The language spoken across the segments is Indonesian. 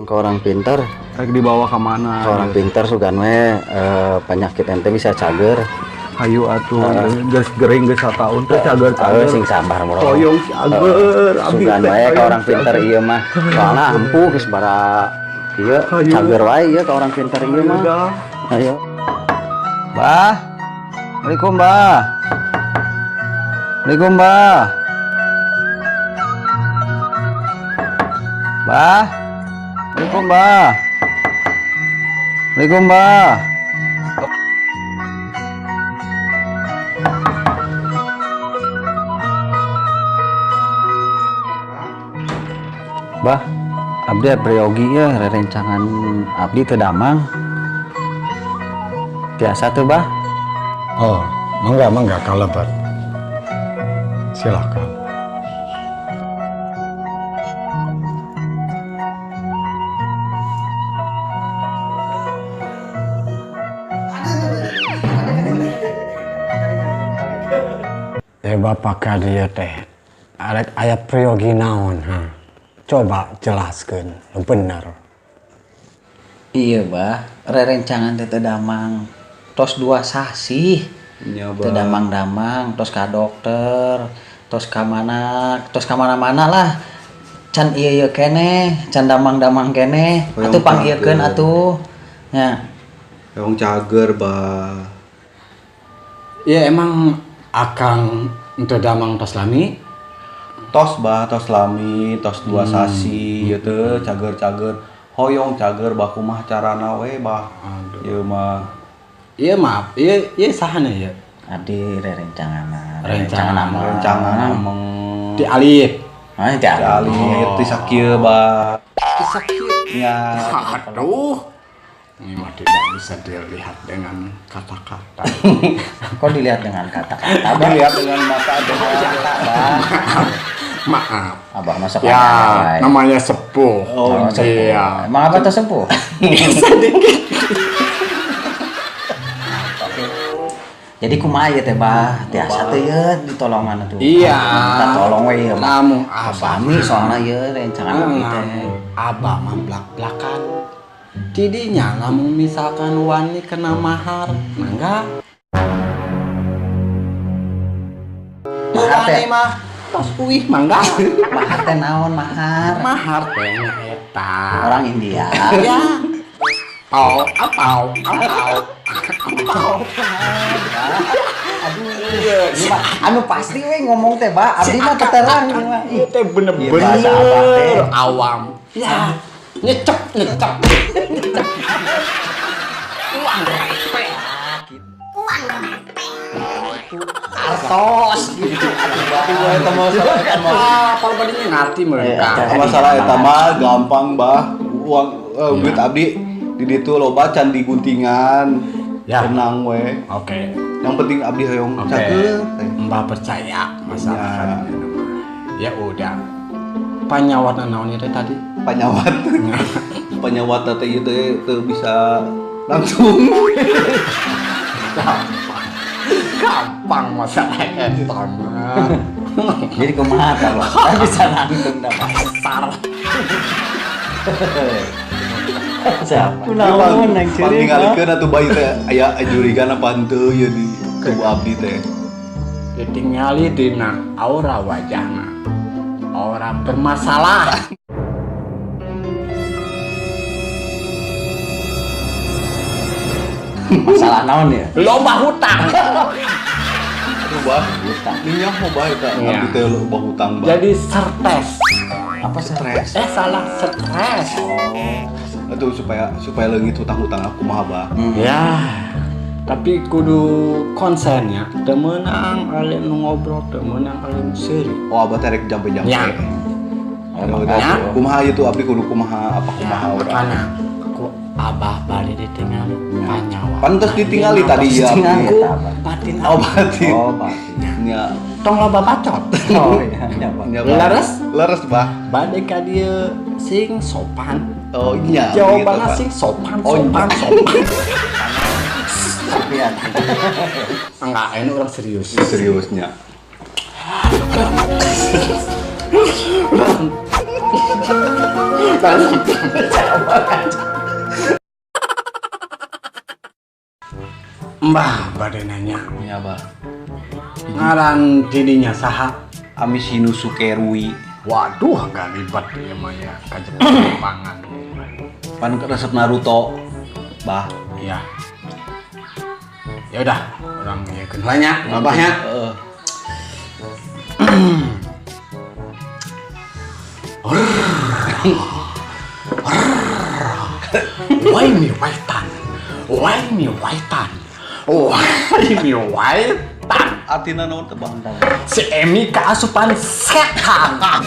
Ke orang pintar rek dibawa ke mana? ke orang pintar sugan we penyakit ente bisa cager. Hayu atuh geus gering geus sataun teh cager-cager. Sing sabar bro. Hoyong cager abdi Sugan teh we ke orang pintar ieu mah. Soalna ampuh geus bara ieu cager wae ieu ke orang pintar ieu mah. Ayo. Bah. Assalamualaikum, Bah. Assalamualaikum, Bah. Bah. Assalamualaikum, Bah. Assalamualaikum, Bah. Bah, abdi apriogi ya rerencangan abdi teu damang. Tiasa tuh, Bah. Oh, mangga kalebat. Silakan. Bapak ka dieu teh arek aya priogi naon ha? Coba jelaskeun bener. Iya, Bah. Rerencangan teh teu damang. Tos 2 sasi. Teu damang-damang, tos ka dokter, tos ka mana-mana lah. Can ieu keneh, can damang-damang keneh. Atuh panggiekeun atuh. Nya. Hoyong cager, Bah. Ya emang akang ente damang tos lami. Tos, Bah, tos lami, tos 2 sasi ieu teh cager-cager. Hoyong cager bah kumaha carana we, Bah. Ieu mah Iya maaf, iya sahana ya. Abdi rerencangan rencangan ameng Di alit. Ti alit ti sakieu, Bah. Ya. Aduh. Ini mah tidak bisa dilihat dengan kata-kata. Kok dilihat dengan kata-kata? Dilihat dengan mata dengan kata, Bah. Maaf. Abah masa Ya, namanya sepuh. Oh, sepuh. Iya. Emang apa tuh sepuh? Jadi kumaha ieu teh, Bah? Tiasa teh ieu ditolongan atuh. Iya. Kita tolong we ieu mah. Namun abah Sami soalna ieu rencangan abdi teh. Abah mah blak-blakan. Tidinya lamun misalkan wani kena mahar, mangga. Wani mah tos uih mangga. Mahar teh naon mahar? Mahar teh nya eta. Orang India. Ya. Apau. Aduh, ini mah anu pasti we ngomong teh, Bah. Abdi mah keterang ini mah. Itu teh Iya, bahasa Abah teh. bener-bener awam. Ya. Nyecep. Uang repe. Artos gitu. eta masalah eta mah. Apa badinya ngarti mereka. Masalah eta mah gampang, Bah. Uang duit abdi di ditu loba can diguntingan. Ya. Tenang we. Oke. Yang penting abdi hoyong cager. Mbak percaya masalah ya udah. Panyawat naon itu tadi? Panyawat. Panyawat teh ieu teh bisa langsung. Gampang masalah eta mah. Jadi kumaha tah, Bah? Kan bisa langsung dah pasar. Siapa? Kunaon nang ciri? Pangingalikeun atuh bayi teh aya ajurigan apa henteu ieu di tubuh abdi teh. Ditingali dina aura wajahna. Aura bermasalah. Masalah naon ya? Loba hutang. Aduh, Bah, hutang. Minyak mau bah eta abdi teh loba hutang, Bah. Jadi sertes. Apa stres? Salah stres. Atuh supaya leungit hutang-hutang aku mah, Bah. Ya. Tapi kudu konsennya. Teu meunang ali nu ngobrol, teu meunang ali nu seuri. Oh, Abah teh rek jampe-jampe. Ya. Ya. Kumaha ieu tuh abdi kudu kumaha kumaha urang. Makanya ku Abah bali ditinggali panyawa. Pantes ditinggali tadi ya. Aku batin. Oh, batin. Oh, batin. Nya. Tong loba bacot. Oh iya, iya, Bah. Nya, Bah. Leres, Bah. Bade ka dieu sing sopan. Oh iya. Jawabanna begitu, sing sopan. Oh, iya. Sopian. Enggak, ini orang serius. Seriusnya. Mbah bade nanya. Nya bah. Ngaran tidinya saha? Amisinu Sukerui. Waduh, gak ribet ya mah ya ka Jepangan. Pan resep Naruto. Bah. Ya. Ya udah, orang ya banyak babahnya. Heeh. Why me waitan? Why me waitan? Why me waitan? Artina naon teh bah? Si Emi keasupan setan.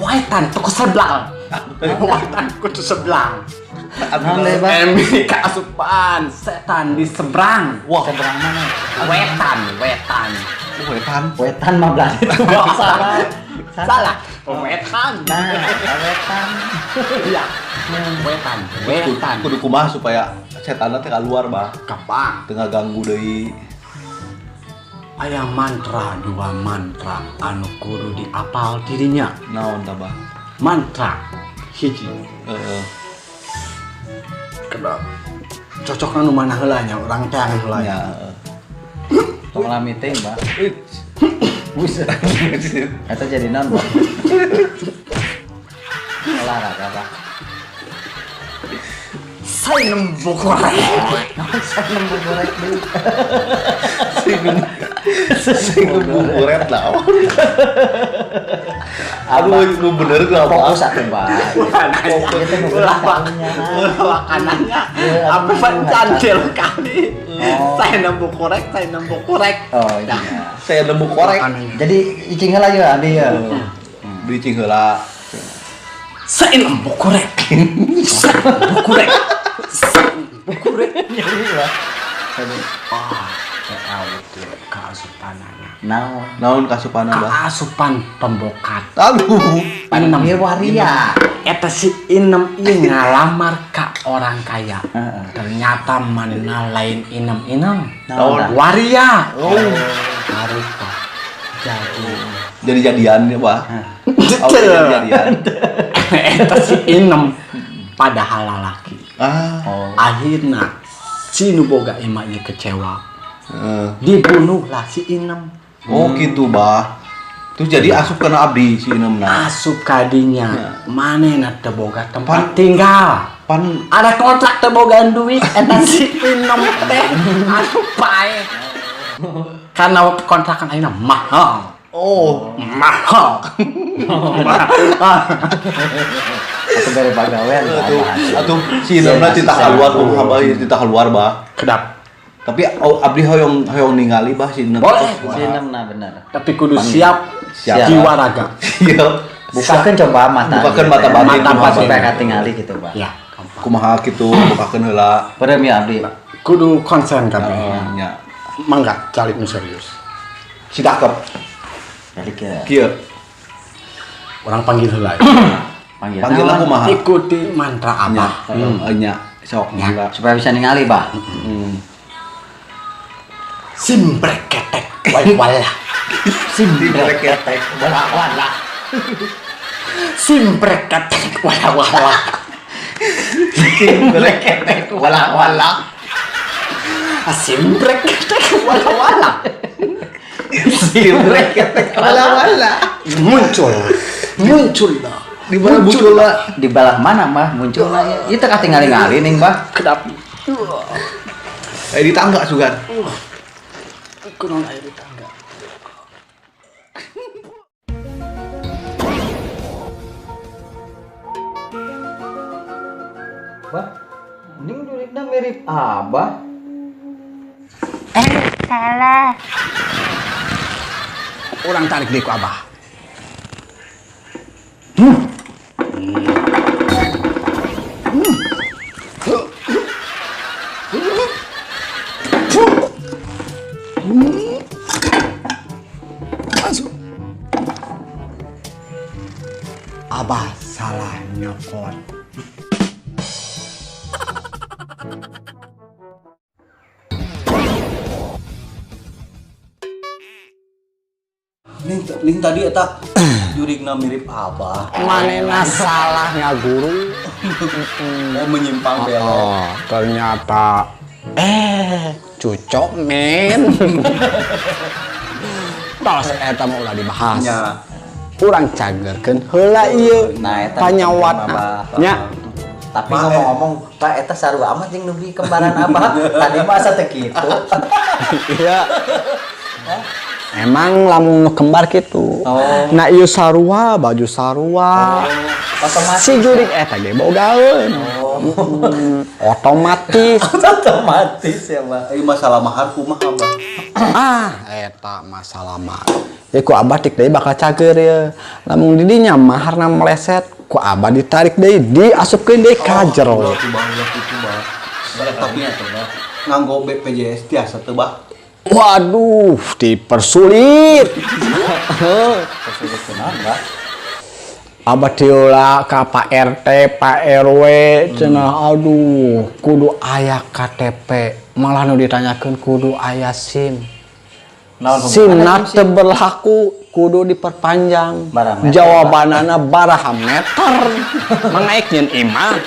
Waitan tuh sebelang. Waitan kudu sebelang. Emi keasupan setan di seberang. Wah, Seberang mana? Wetan. wetan. Wetan mah berarti salah. Salah. Wetan. Nah, wetan. Iya. Wetan. Kudu kumaha supaya setanna teh keluar bah. Kapang. Tengah ganggu deui. Aya mantra dua mantra anu kudu diapal dirinya. Naon tah bah? Mantra hiji. Heeh. Kedap. Cocok anu mana heulanya urang teh anu heula. Ya. Tong meeting, Mbak. Buset. Eta jadi naon, Mbak? Olahraga, Mbak. Saya nembok korek. Saya nemu gorek deui. Sing buburet lah. Aduh, lu bener gak Fokus apa? atuh, Mbak. Fokus Kita ulah makanannya. makanannya. Iya, Apa aduh, cantil kali. Oh. Saya nembok korek. Oh, iya. Saya nemu korek. Jadi icing heula yeuh abi ya. Beli cing heula. Saya nembok korek. Nyeri lah. Ah, tahu itu keasupanannya. Naon? Naon kasupanna bah? Keasupan pembokat. Aduh. Inem ieu waria. Eta si Inem ieu ngalamar ka orang kaya. Heeh. Ternyata manehna lain Inem. Naon? Waria. Oh. Harita. Jadi jadian ya bah. Oh, Jadi jadian. eta si Inem padahal lalaki. Ah. Oh. Akhirna si nu boga emaknya kecewa. Dibunuhlah si Inem. Oh gitu bah. Terus jadi asup kena abdi si Inemna. Asup kadinya. Manehna teu boga tempat tinggal. Pan Ada kontrak teu bogaan duit eta si Inem teh anu pae. Karena kontrakan ayeuna mahal. oh Mahal. Aku bere pagawean. atuh si Inemna titah keluar tuh haba titah keluar bah. Kedap. Tapi abdi hoyong ningali bah si Inem. Boleh. Sinemna bener. Tapi kudu siap Siap. jiwa raga. Iya. Bukakeun coba mata. Bukakeun mata batin. Mata Mata pas batin. supaya katingali gitu, Pak. Ya. Kumaha kitu bukakeun heula. Perem ya abdi. Kudu konsen kabeh. Nya. Mangga calik nu serius. Si dakep. Jadi ke Kieu. Orang panggil heula. panggil. Panggil naon? aku mah. Ikuti mantra Nya. apa? Nya. Sok Ya. mangga. Supaya bisa ningali, Pak. Simbrek ketek wala. Simbrek ketek wala. Simbrek ketek wala. Simbrek ketek wala. Simbrek ketek wala. Simbrek ketek wala. Muncul dah. Di mana muncul lah? Di balah mana, Mbah? Munculna ieu teh katingali-ngali ning, Mbah. Kedap. Di tangga sugan. Kunaon aya di tangga. Bah, ning durikna mirip Abah. Salah. Orang tarik deui ku Abah. Abah salah nyokot. Ning tadi eta jurigna mirip Abah. Manena salah ngaguru. Oh menyimpang belok. Oh, ternyata cucok men. Tos eta mah ulah dibahas. Nya. Urang cagerkeun heula ieu. Nah, eta panyawat nya. Tapi ngomong-ngomong, Pak eta sarua amat jeung nubi kembaran Abah. Tadi mah asa teu kitu. Iya. Emang lamun nu kembar kitu. Nah ieu sarua, baju sarua. Otomatis. Si jurig eta ge bogaeun. Otomatis. Otomatis ya, Pak. Ieu masalah mahar kumaha Abah? Eta masalah mah. Ya ku Abah tik deui bakal cager ya. Lamun di dinya maharna meleset, ku Abah ditarik deui, diasupkeun deui ka jero. Itu Bah. Tapi nganggo BPJS tiasa teu Bah. Waduh, dipersulit. Persulit kunaon, Pak? Abah tiula ka Pak RT, Pak RW, cenah aduh, kudu aya KTP. Malah nu ditanyakeun kudu aya SIM. SIM-na teu berlaku, kudu diperpanjang. Baraha meter, Jawabanana baraha meter. Mangaek nyeun imah.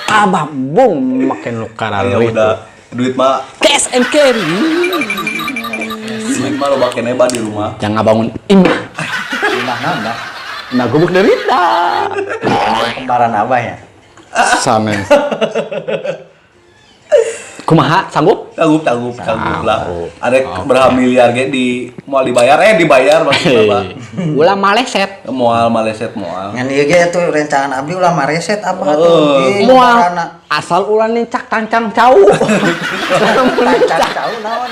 Abah bung makin lu Ya duit. udah, duit mah Cash and carry. duit mah lo bakeun eba di rumah. Jangan bangun imah. Imah naon, Pak? Nah gubuk derita. Kembaran Abah ya? Sanes. Kumaha sanggup? Tanggup lah. Ada berapa miliar ge di moal dibayar maksudnya Pak. Ulah maleset. Moal maleset moal. Ngan ieu ge tuh rencangan abdi ulah mareset Abah tuh. Moal asal ulah nincak tancang cau. Cangkang naon?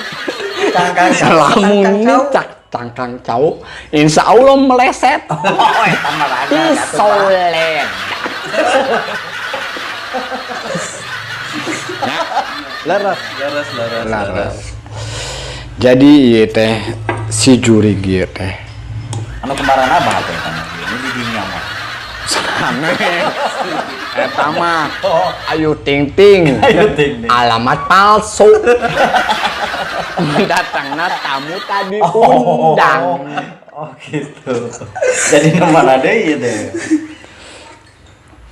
Cangkang Lamun nincak cangkang cau, insya Allah meleset. Oh, eta mah raga atuh, Pak. Isolen. Leres. Laras. Jadi ieu teh si jurig ieu teh. Anu kembaran Abah atuh eta mah. Ini di dinya mah. Sane. Eta mah Ayu Ting Ting. Alamat palsu. Datangna tamu tadi undang. Oh gitu. Jadi nomor deui ieu teh.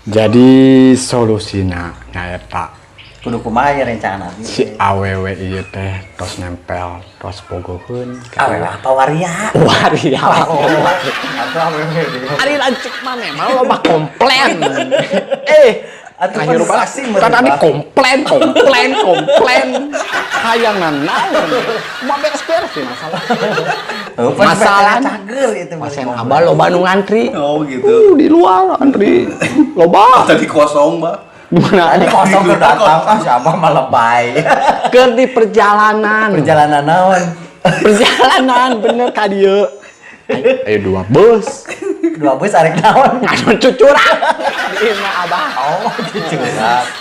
Jadi solusina nyaeta Kudu kumaha ya rencangan abdi. si awewe ieu teh tos nempel, tos bogoheun Awewe apa waria? waria. Atau awewe deui. Ari lancik mah memang loba komplain. Atuh Akhir kan rumah saksi kan tadi komplain. Hayangan naon. Mau beres-beres sih masalah. Masalah cager itu. Pasien abah loba nu ngantri. Oh gitu. Di luar antri loba. Tadi kosong Pak. Gimana? Tadi kosong ke datang kan si Abah mah lebay. Keur di perjalanan. Perjalanan naon? Perjalanan bener ka dieu. Ayo 2 bus. 2 bus arek naon? Ngadu cucuran. Di imah abah. Oh, gitu.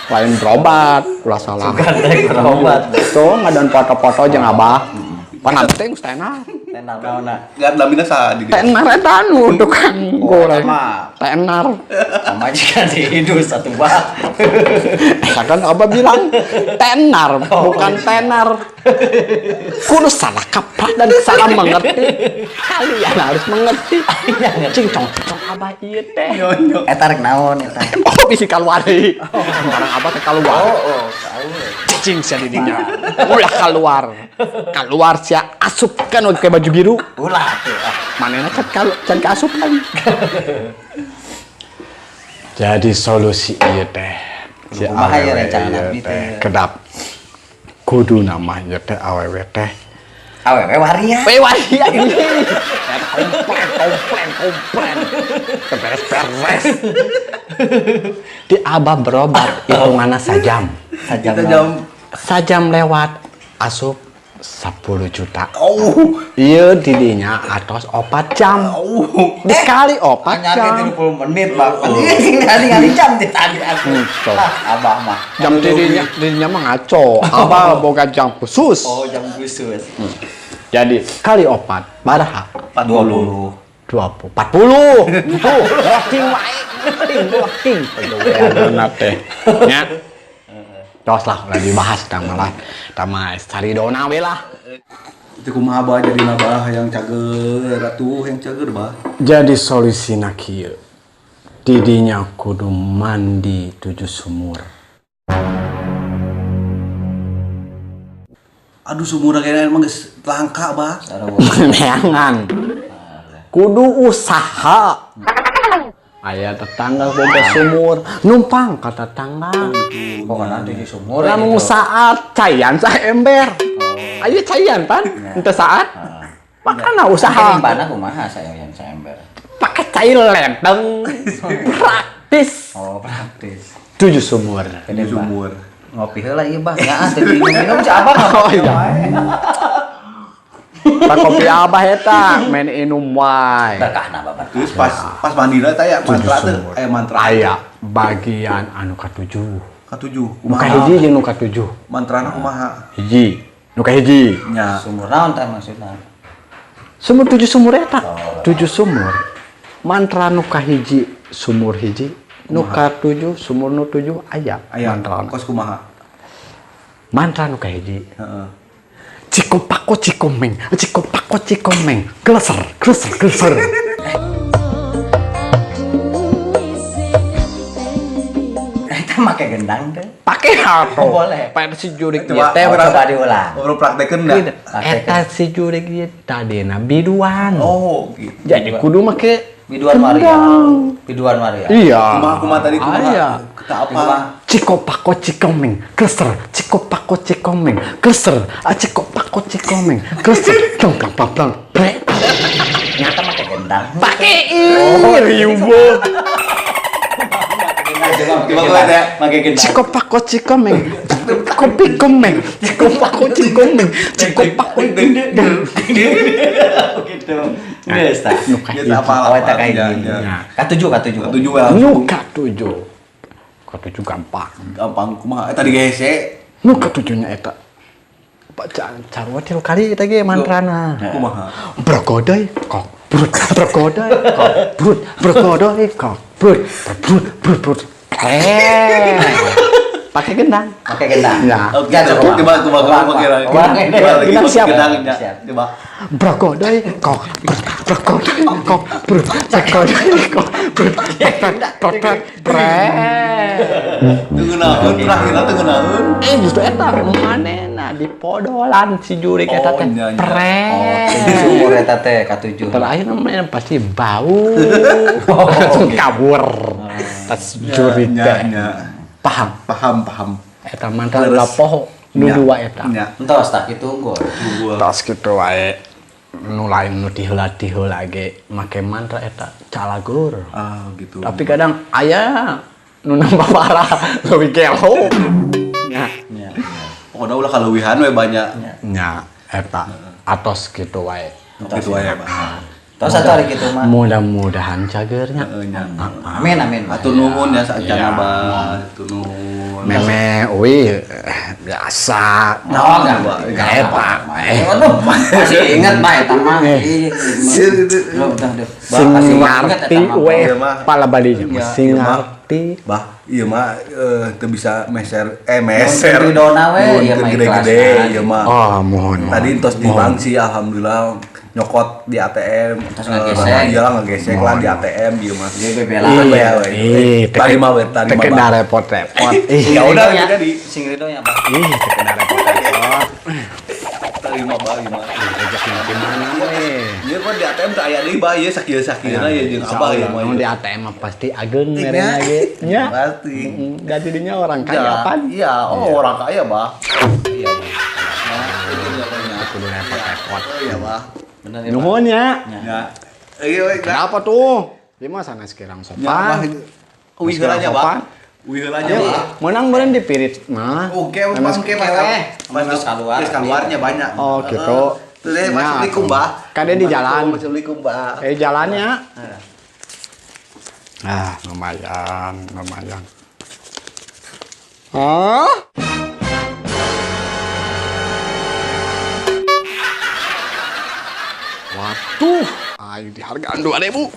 Lain berobat, ulah salah. Gandeng berobat. Tuh ngadon foto-foto jeung abah. Pananting tenar. Tenar naonna? Enggak lamina sa di. Tenar eta nu tukang goreng. Mah Tenar. sama jika dihidup satu bah. Kan abah bilang tenar, bukan tenar. Kudu salah kaprah dan salah mengerti. Kalian harus mengerti. Cingcong abah ieu teh. Eta rek naon eta? Oh, bisi keluar deui. Barang abah teh keluar. Oh, tahu. Cing sia di dinya. Ulah keluar. Keluar sia asupkan ke baju biru. Ulah tuh. Manehna can kaasupkan. Jadi solusi ieu teh. Si Kumaha ya awewe rencana ieu abdi teh teh? kedap. Kudu nama ieu teh awewe teh. Awewe waria. Waria ini. Komplain. Beres-beres. Di abah berobat hitunganna sajam. Sajam lewat asup 10 juta. Iya didinya atos 4 jam. Dikali 4 jam. 30 menit, Pak. Kali jam tadi aku. Abah mah. Jam didinya mah ngaco. Abah boga jam khusus. Oh, jam khusus. Jadi kali 4 baraha? 20. 40. Tuh, walking wae. Walking. Pedowean teh. Nya. Tos lah udah dibahas tah malah. Tah mah saridona we lah. Itu kumaha bah jadi nabah yang cager atuh yang cager bah. Jadi solusina kieu. Didinya kudu mandi 7 sumur. Aduh sumur kayaknya emang geus langka bah. Neangan. Kudu usaha. Aya tetangga boga sumur, numpang ka tetangga. Pokoknya 7 sumur. Lamun saat cayan ember. Ayo cayan pan, ente saat. Makana usaha. Limbana kumaha saya yang ember. Pakai cair lenteng. Praktis. Oh, praktis. 7 sumur. Ini sumur. Ngopi heula ieu bah. Nyaah teh minum si Abang. Oh iya. Tak kopi abah eta, main inum wae. Berkahna babar. Terus pas mandina teh aya mantra teh, aya mantra. Aya bagian anu ka-7. Katujuh. Nu ka hiji jeung nu ka-7. Mantrana kumaha? Hiji. Nu ka hiji. Nya. Sumur naon teh maksudna? Sumur 7 sumur eta. 7 sumur. Mantra nu ka hiji sumur hiji, nu ka 7 sumur nu 7 aya mantra. Kos kumaha? Mantra nu ka hiji. Heeh. Cikopako cikomeng, cikopako cikomeng, kleser, kleser, kleser. Eta make gendang teh. Pakai hato. Oh, boleh. Pakai si jurik Coba, teh coba diulang. Urang praktekeun da. Eta si jurik ieu tadina biduan. Oh, gitu. Jadi kudu make Biduan Maria. gendang. Biduan Maria. Iya. Kumaha tadi kumaha? Aya. Kita apa? Cikopako cikomeng, kleser, cikopako cikomeng, kleser, cikopako cikomeng, kleser, plong plong plong plong, bre. Nyata make gendang. Pakai riubo. Make gendang. Cikopako cikomeng, kopi komeng, cikopako cikomeng, cikopako gendeng. Gitu. Geus tah. Kita apa? Oh, eta kayak gini. K7. Katujuh we langsung. Nu ka-7. Ka-7 gampang. Gampang kumaha? Eta digese. Nu ka-7-nya eta. Bacaan carua tilu kali eta ge mantrana. Kumaha? Brogodai kok brut, brogodai kok brut, brogodai kok brut, brut, brut, brut. Pakai gendang. Make gendang. Ya. Oke, Ya, coba pakai lagi. Gendang siap. Coba. Brogodai kok brut, brogodai kok brut, brogodai kok brut, brut, Teunaeun terakhirna teunaeun. justru eta manehna di podolan si jurik eta teh. nya, nya. Jadi sumur eta teh K7. Terakhir namanya pasti bau. Kabur. Tas jurik teh. Paham. Paham. Eta mantra lapoh nu dua eta. Nya. Entos tak kitu unggul. Tas kitu wae. Nu lain nu diheula-diheula ge make mantra eta calagur. Ah, gitu. Tapi kadang aya nu nambah parah leuwih gelo. Nya. Pokoknya ulah kaleuwihan we banyak. Nya eta atos kitu wae. Gitu wae, Bang. Tos satu hari kitu mah. Mudah-mudahan cagernya. Heeh, nya. Amin. Atur nuhun ya saacana Iya. Bang. Atur nuhun. Meme euy biasa. Oh, enggak. Enggak eta. Masih ingat mah eta mah. Sing ngarti we Iya, mah. pala badinya Iya, sing iya, mah. ngarti. Bah, iya mah teu bisa meser Meser ridona we, Nuhun ieu teu mah gede-gede ikhlasna. ieu mah. Oh, mohon. Tadi entos di bank sih alhamdulillah nyokot di ATM Terus ngegesek. iya lah ngegesek lah di ATM dia mah Dia bebela. Iya, tadi mah tadi kena repot-repot. Ya udah Ridonya, jadi sing ridonya Bang. Ih, kena repot-repot. tadi mah bah ieu mah Rezeki gimana we? ieu mah di ATM teh aya deui bah ieu sakieu-sakieuna ya jeung abah ieu mah Di ATM mah pasti ageng merenya ge. Nya. pasti Jadi dinya orang kaya pan. iya orang kaya bah Iya. Kudu repot-repot. iya bah Bener ya. Nuhun ya. ya iya we Kenapa tuh? Di mah sana sekirang ya bah sopan. uwi heulanya bah uwi heulanya bah Menang beren di pirit mah. Oke, Mas oke, Mas keluar. keluarnya banyak. Oh, gitu. Tuh deh, Ya, Assalamualaikum, Mbak. Kade di jalan. Assalamualaikum, Mbak. Jalannya. Lumayan. Hah? Waduh, ayo dihargaan 2.000.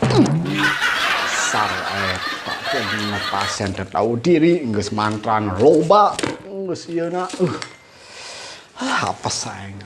Sar eta teh dina pasien teh tahu diri geus mantran loba geus ieuna. Apa sayang?